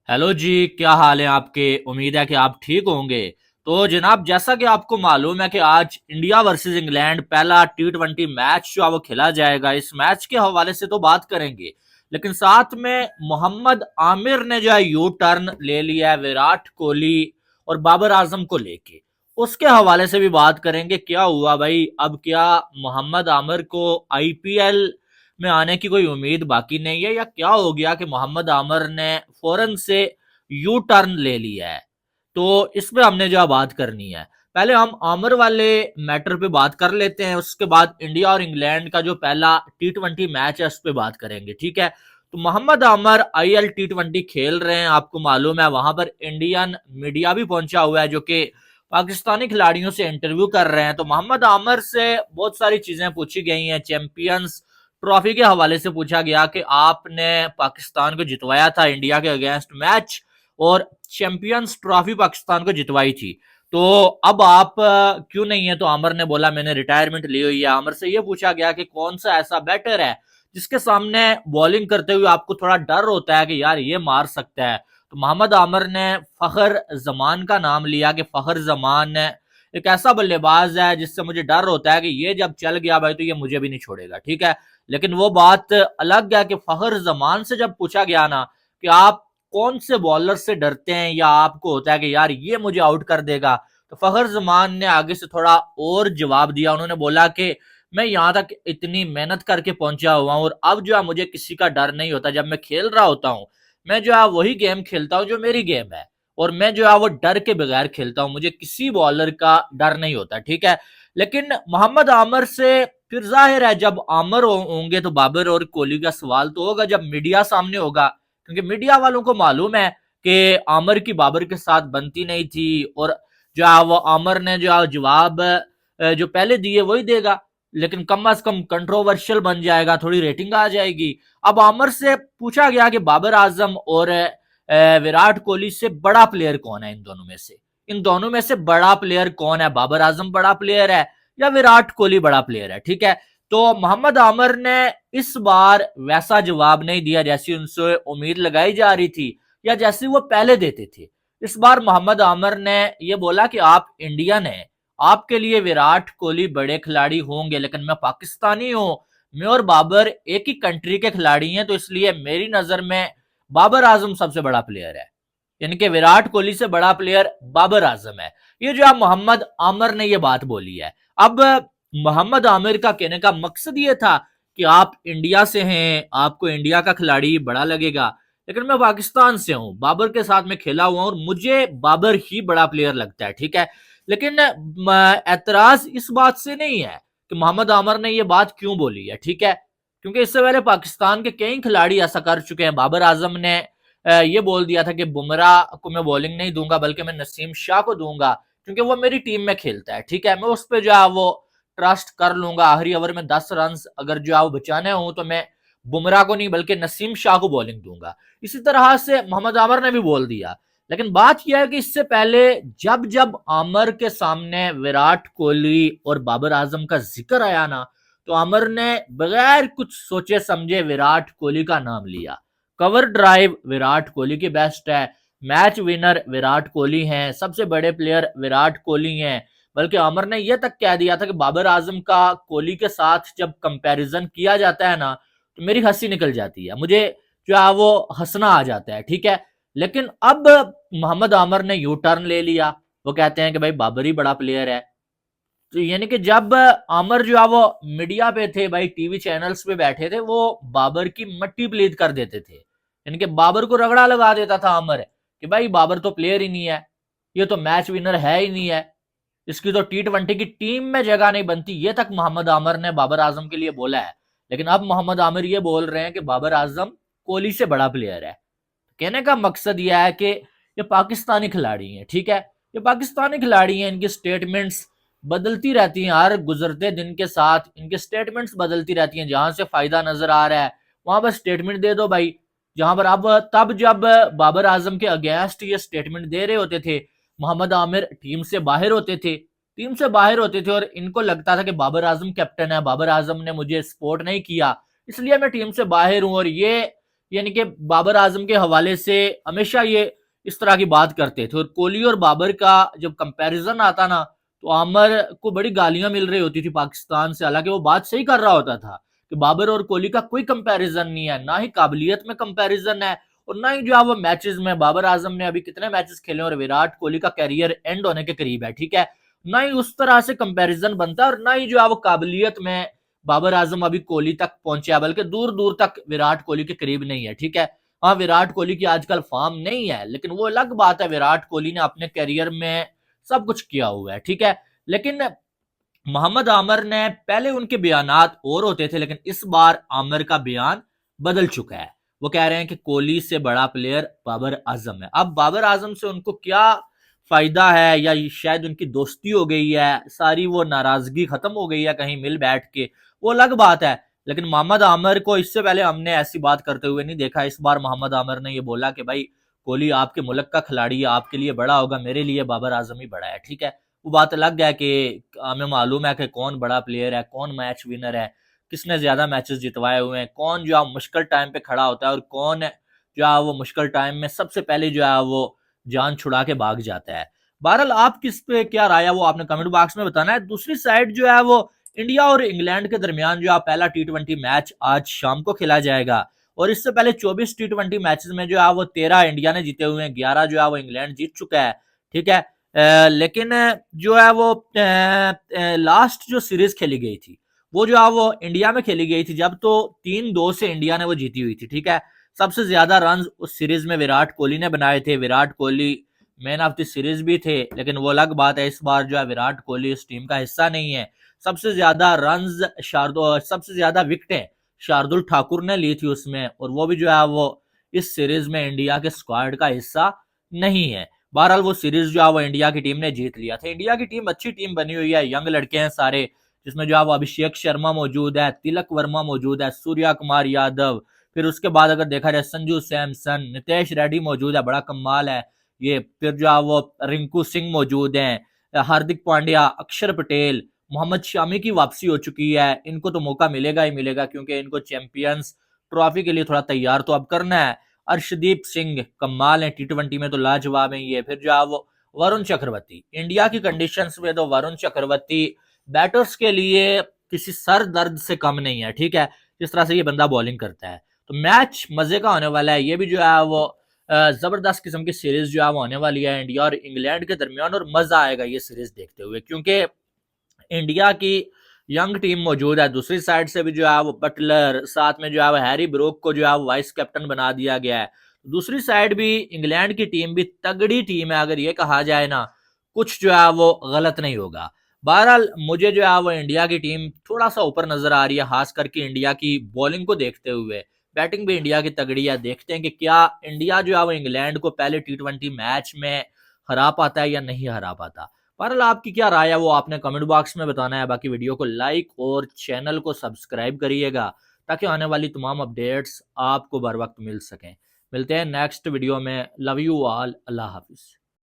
Hello जी, क्या हाल है आपके। उम्मीद है कि आप ठीक होंगे। तो जनाब, जैसा कि आपको मालूम है कि आज इंडिया वर्सेस इंग्लैंड पहला टी20 मैच जो है वो खेला जाएगा। इस मैच के हवाले से तो बात करेंगे, लेकिन साथ में मोहम्मद आमिर ने जो है यू टर्न ले लिया है विराट कोहली और बाबर आजम को लेके। उसके हवाले से भी बात करेंगे। क्या हुआ भाई, अब क्या मोहम्मद आमिर को आईपीएल में आने की कोई उम्मीद बाकी नहीं है, या क्या हो गया कि मोहम्मद आमिर ने फौरन से यू टर्न ले लिया है। तो इस पे हमने जो बात करनी है। पहले हम आमिर वाले मैटर पे बात कर लेते हैं, उसके बाद इंडिया और इंग्लैंड का जो पहला टी20 मैच है उस पे बात करेंगे, ठीक है। तो मोहम्मद आमिर आईएल टी20 खेल रहे हैं, आपको मालूम है। वहां पर इंडियन मीडिया भी पहुंचा हुआ है जो कि पाकिस्तानी खिलाड़ियों से इंटरव्यू कर रहे हैं। तो मोहम्मद आमिर से बहुत सारी चीजें पूछी गई हैं। चैंपियंस ट्रॉफी के हवाले से पूछा गया कि आपने पाकिस्तान को जितवाया था इंडिया के अगेंस्ट मैच, और चैंपियंस ट्रॉफी पाकिस्तान को जितवाई थी। तो अब आप क्यों नहीं है। तो आमिर ने बोला मैंने रिटायरमेंट ली हुई है। आमिर से यह पूछा गया कि कौन सा ऐसा बैटर है जिसके सामने बॉलिंग करते हुए आपको थोड़ा डर होता है कि यार ये मार सकता है। तो मोहम्मद आमिर ने फखर जमान का नाम लिया कि फखर जमान एक ऐसा बल्लेबाज है जिससे मुझे डर होता है कि ये जब चल गया भाई तो ये मुझे भी नहीं छोड़ेगा, ठीक है। लेकिन वो बात अलग है कि फखर जमान से जब पूछा गया ना कि आप कौन से बॉलर से डरते हैं या आपको होता है कि यार ये मुझे आउट कर देगा, तो फखर जमान ने आगे से थोड़ा और जवाब दिया। उन्होंने बोला कि मैं यहां तक इतनी मेहनत करके पहुंचा हुआ हूं और अब जो है मुझे किसी का डर नहीं होता। जब मैं खेल रहा होता हूं, मैं जो है वही गेम खेलता हूं जो मेरी गेम है, और मैं जो है वो डर के बगैर खेलता हूं, मुझे किसी बॉलर का डर नहीं होता, ठीक है। लेकिन मोहम्मद आमिर से फिर जाहिर है जब आमिर होंगे तो बाबर और कोहली का सवाल तो होगा जब मीडिया सामने होगा, क्योंकि मीडिया वालों को मालूम है कि आमिर की बाबर के साथ बनती नहीं थी, और जो है वो आमिर ने जो जवाब जो पहले दिए वही देगा, लेकिन कम से कम कंट्रोवर्शियल बन जाएगा, थोड़ी रेटिंग आ जाएगी। अब आमिर से पूछा गया कि बाबर आजम और विराट कोहली से बड़ा प्लेयर कौन है, इन दोनों में से बड़ा प्लेयर कौन है। बाबर आजम बड़ा प्लेयर है या विराट कोहली बड़ा प्लेयर है, ठीक है। तो मोहम्मद आमिर ने इस बार वैसा जवाब नहीं दिया जैसी उनसे उम्मीद लगाई जा रही थी या जैसी वो पहले देते थे। इस बार मोहम्मद आमिर ने यह बोला कि आप इंडियन हैं, आपके लिए विराट कोहली बड़े खिलाड़ी होंगे, लेकिन मैं पाकिस्तानी हूं, मैं और बाबर एक ही कंट्री के खिलाड़ी हैं, तो इसलिए मेरी नजर में बाबर आजम सबसे बड़ा प्लेयर है, यानी कि विराट कोहली से बड़ा प्लेयर बाबर आजम है। ये जो है मोहम्मद आमिर ने ये बात बोली है। अब मोहम्मद आमिर का कहने का मकसद ये था कि आप इंडिया से हैं, आपको इंडिया का खिलाड़ी बड़ा लगेगा, लेकिन मैं पाकिस्तान से हूं, बाबर के साथ में खेला हुआ और मुझे बाबर ही बड़ा प्लेयर लगता है, ठीक है। लेकिन एतराज इस बात से नहीं है कि मोहम्मद आमिर ने ये बात क्यों बोली है, ठीक है, क्योंकि इससे पहले पाकिस्तान के कई खिलाड़ी ऐसा कर चुके हैं। बाबर आजम ने ये बोल दिया था कि बुमराह को मैं बॉलिंग नहीं दूंगा बल्कि मैं नसीम शाह को दूंगा, क्योंकि वो मेरी टीम में खेलता है, ठीक है, मैं उस पर जो है वो ट्रस्ट कर लूंगा। आखिरी ओवर में 10 रन अगर जो है वो बचाने हो तो मैं बुमराह को नहीं बल्कि नसीम शाह को बॉलिंग दूंगा। इसी तरह से मोहम्मद आमिर ने भी बोल दिया। लेकिन बात यह है कि इससे पहले जब जब आमिर के सामने विराट कोहली और बाबर आजम का जिक्र आया ना, तो आमिर ने बगैर कुछ सोचे समझे विराट कोहली का नाम लिया। कवर ड्राइव विराट कोहली की बेस्ट है, मैच विनर विराट कोहली हैं, सबसे बड़े प्लेयर विराट कोहली हैं। बल्कि आमिर ने यह तक कह दिया था कि बाबर आजम का कोहली के साथ जब कंपैरिजन किया जाता है ना तो मेरी हंसी निकल जाती है, मुझे जो है वो हंसना आ जाता है, ठीक है। लेकिन अब मोहम्मद आमिर ने यू टर्न ले लिया, वो कहते हैं कि भाई बाबर ही बड़ा प्लेयर है। तो यानी कि जब आमिर जो है वो मीडिया पे थे भाई, टीवी चैनल्स पे बैठे थे, वो बाबर की मट्टी प्लीत कर देते थे, यानी कि बाबर को रगड़ा लगा देता था आमिर कि भाई बाबर तो प्लेयर ही नहीं है, ये तो मैच विनर है ही नहीं है, इसकी तो टी20 की टीम में जगह नहीं बनती। ये तक मोहम्मद आमिर ने बाबर आजम के लिए बोला है। लेकिन अब मोहम्मद आमिर ये बोल रहे हैं कि बाबर आजम कोहली से बड़ा प्लेयर है। कहने का मकसद यह है कि ये पाकिस्तानी खिलाड़ी हैं, ठीक है, ये पाकिस्तानी खिलाड़ी हैं, इनकी स्टेटमेंट्स बदलती रहती हैं, हर गुजरते दिन के साथ इनके स्टेटमेंट्स बदलती रहती हैं। जहां से फायदा नजर आ रहा है वहां पर स्टेटमेंट दे दो भाई। जहां पर अब तब जब बाबर आजम के अगेंस्ट ये स्टेटमेंट दे रहे होते थे, मोहम्मद आमिर टीम से बाहर होते थे, और इनको लगता था कि बाबर आजम कैप्टन है, बाबर आजम ने मुझे सपोर्ट नहीं किया इसलिए मैं टीम से बाहर हूं, और ये यानी कि बाबर आजम के हवाले से हमेशा ये इस तरह की बात करते थे। और कोहली और बाबर का जब कंपैरिजन आता ना, तो आमिर को बड़ी गालियां मिल रही होती थी पाकिस्तान से, हालांकि वो बात सही कर रहा होता था कि बाबर और कोहली का कोई कंपैरिजन नहीं है, ना ही काबिलियत में कंपैरिजन है, और ना ही जो है वो मैचेस में। बाबर आजम ने अभी कितने मैचेस खेले और विराट कोहली का कैरियर एंड होने के करीब है, ठीक है। ना ही उस तरह से कंपैरिजन बनता है, और ना ही जो है वो काबिलियत में बाबर आजम अभी कोहली तक पहुंचे है, बल्कि दूर दूर तक विराट कोहली के करीब नहीं है, ठीक है। हाँ, विराट कोहली की आजकल फॉर्म नहीं है, लेकिन वो अलग बात है, विराट कोहली ने अपने करियर में सब कुछ किया हुआ है, ठीक है। लेकिन मोहम्मद आमिर ने पहले उनके बयानात और होते थे, लेकिन इस बार आमिर का बयान बदल चुका है। वो कह रहे हैं कि कोहली से बड़ा प्लेयर बाबर आजम है। अब बाबर आजम से उनको क्या फायदा है, या शायद उनकी दोस्ती हो गई है, सारी वो नाराजगी खत्म हो गई है कहीं मिल बैठ के, वो अलग बात है। लेकिन मोहम्मद आमिर को इससे पहले हमने ऐसी बात करते हुए नहीं देखा। इस बार मोहम्मद आमिर ने ये बोला कि भाई कोहली आपके मुल्क का खिलाड़ी है, आपके लिए बड़ा होगा, मेरे लिए बाबर आजम ही बड़ा है, ठीक है। वो बात अलग है कि हमें मालूम है कि कौन बड़ा प्लेयर है, कौन मैच विनर है, किसने ज्यादा मैचेस जितवाए हुए हैं, कौन जो है मुश्किल टाइम पे खड़ा होता है, और कौन जो है वो मुश्किल टाइम में सबसे पहले जो है वो जान छुड़ा के भाग जाता है। बहरहाल आप किस पे क्या राय है वो आपने कमेंट बॉक्स में बताना है। दूसरी साइड जो है वो इंडिया और इंग्लैंड के दरमियान जो है पहला टी20 मैच आज शाम को खेला जाएगा, और इससे पहले 24 टी20 मैचेस में जो है वो 13 इंडिया ने जीते हुए हैं, 11 जो है वो इंग्लैंड जीत चुका है, ठीक है। लेकिन जो है वो लास्ट जो सीरीज खेली गई थी वो जो है वो इंडिया में खेली गई थी जब, तो 3-2 से इंडिया ने वो जीती हुई थी, ठीक है। सबसे ज्यादा रन उस सीरीज में विराट कोहली ने बनाए थे, Virat Kohli man of the series भी थे, लेकिन वो अलग बात है, इस बार जो है विराट कोहली इस टीम का हिस्सा नहीं है। सबसे ज्यादा रन शार्दुल, सबसे ज्यादा विकेटें शार्दुल ठाकुर ने ली थी उसमें, और वो भी जो है वो इस सीरीज में इंडिया के स्क्वाड का हिस्सा नहीं है। बहरहाल वो सीरीज जो है वो इंडिया की टीम ने जीत लिया था। इंडिया की टीम अच्छी टीम बनी हुई है, यंग लड़के हैं सारे, जिसमें जो है वो अभिषेक शर्मा मौजूद है, तिलक वर्मा मौजूद है, सूर्या कुमार यादव, फिर उसके बाद अगर देखा जाए संजू सैमसन, नितेश रेड्डी मौजूद है, बड़ा कमाल है ये, फिर जो है वो रिंकू सिंह मौजूद हैं, हार्दिक पांड्या, अक्षर पटेल, मोहम्मद शामी की वापसी हो चुकी है। इनको तो मौका मिलेगा ही मिलेगा, क्योंकि इनको चैंपियंस ट्रॉफी के लिए थोड़ा तैयार तो अब करना है। अर्शदीप सिंह कमाल है, टी20 में तो लाजवाब है ये। फिर जो है वो वरुण चक्रवर्ती, इंडिया की कंडीशंस में तो वरुण चक्रवर्ती बैटर्स के लिए किसी सर दर्द से कम नहीं है, ठीक है, जिस तरह से ये बंदा बॉलिंग करता है। तो मैच मजे का होने वाला है, ये भी जो है वो जबरदस्त किस्म की सीरीज जो है वो होने वाली है इंडिया और इंग्लैंड के दरमियान, और मजा आएगा ये सीरीज देखते हुए, क्योंकि इंडिया की यंग टीम मौजूद है। दूसरी साइड से भी जो है वो बटलर, साथ में जो है वो हैरी ब्रोक को जो है वो वाइस कैप्टन बना दिया गया है। दूसरी साइड भी इंग्लैंड की टीम भी तगड़ी टीम है, अगर ये कहा जाए ना, कुछ जो है वो गलत नहीं होगा। बहरहाल मुझे जो है वो इंडिया की टीम थोड़ा सा ऊपर नजर आ रही है, खास करके इंडिया की बॉलिंग को देखते हुए। बैटिंग भी इंडिया की तगड़ी है, देखते हैं कि क्या इंडिया जो है वो इंग्लैंड को पहले टी20 मैच में हरा पाता है या नहीं हरा पाता। बहरहाल आपकी क्या राय है वो आपने कमेंट बॉक्स में बताना है। बाकी वीडियो को लाइक और चैनल को सब्सक्राइब करिएगा, ताकि आने वाली तमाम अपडेट्स आपको बर वक्त मिल सकें। मिलते हैं नेक्स्ट वीडियो में। Love you all, Allah Hafiz.